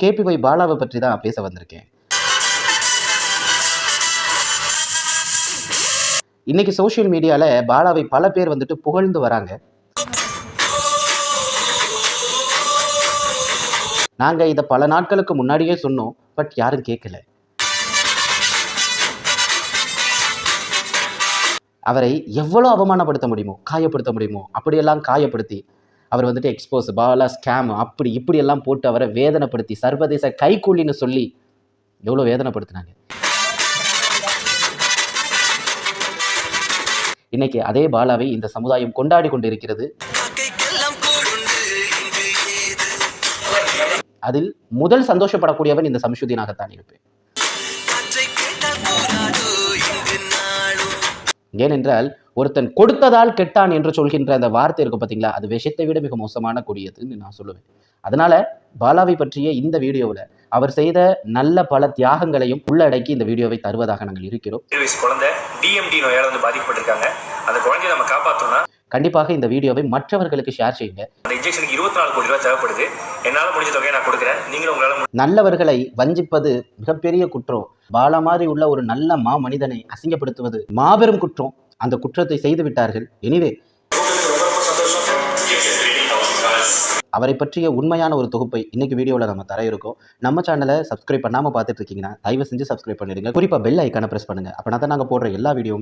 KPY பாலாவை பற்றி தான் பேச வந்திருக்கேன். இன்னைக்கு சோசியல் மீடியால பாலாவை பல பேர் வந்துட்டு புகழ்ந்து வராங்க. நாங்க இதை பல நாட்களுக்கு முன்னாடியே சொன்னோம், பட் யாரும் கேட்கல. அவரை எவ்வளோ அவமானப்படுத்த முடியுமோ, காயப்படுத்த முடியுமோ அப்படியெல்லாம் காயப்படுத்தி அவர் வந்துட்டு எக்ஸ்போஸ் பாலா ஸ்கேம் அப்படி இப்படியெல்லாம் போட்டு அவரை வேதனைப்படுத்தி சர்வதேச கைக்கூலின்னு சொல்லி எவ்வளோ வேதனைப்படுத்தினாங்க. இன்னைக்கு அதே பாலாவை இந்த சமுதாயம் கொண்டாடி கொண்டிருக்கிறது. அதில் முதல் சந்தோஷப்படக்கூடியவன் இந்த சம்ஷுதீனாகத்தான் இருப்பேன். ஏனென்றால் ஒருத்தன் கொடுத்ததால் கெட்டான் என்று சொல்கின்ற அந்த வார்த்தை இருக்கும் பார்த்தீங்களா, அது விஷத்தை விட மிக மோசமான கொடியதுன்னு நான் சொல்லுவேன். அதனால பாலாவை பற்றிய இந்த வீடியோவில் அவர் செய்த நல்ல பல தியாகங்களையும் உள்ளடக்கி இந்த வீடியோவை தருவதாக நாங்கள் இருக்கிறோம். குழந்தை டிஎம்டி நோயால் வந்து பாதிக்கப்பட்டிருக்காங்க. அந்த குழந்தையை நம்ம காப்பாற்றணும்னா கண்டிப்பாக இந்த வீடியோவை மற்றவர்களுக்கு ஷேர் செய்யுங்க. அந்த இன்ஜெக்ஷனுக்கு 24 கோடி ரூபாய் தேவைப்படுது. என்னால் முடிஞ்ச தொகையை நான் கொடுக்குறேன். நீங்களும் உங்களால் நல்லவர்களை வஞ்சிப்பது மிகப்பெரிய குற்றம். பாலா மாதிரி உள்ள ஒரு நல்ல மனிதனை அசிங்கப்படுத்துவது மாபெரும் குற்றம். அந்த குற்றத்தை செய்து விட்டார்கள். எனிவே அவரை பற்றிய உண்மையான ஒரு தொகுப்பை இன்னைக்கு வீடியோவில் நம்ம தர இருக்கோம். நம்ம சேனலை சப்ஸ்கிரைப் பண்ணாமல் பார்த்துட்டு இருக்கீங்கன்னா தயவு செஞ்சு சப்ஸ்கிரைப் பண்ணிடுங்க. குறிப்பாக பெல் ஐக்கானை ப்ரெஸ் பண்ணுங்க. அப்படின்னா தான் நாங்கள் போடுற எல்லா வீடியோவும்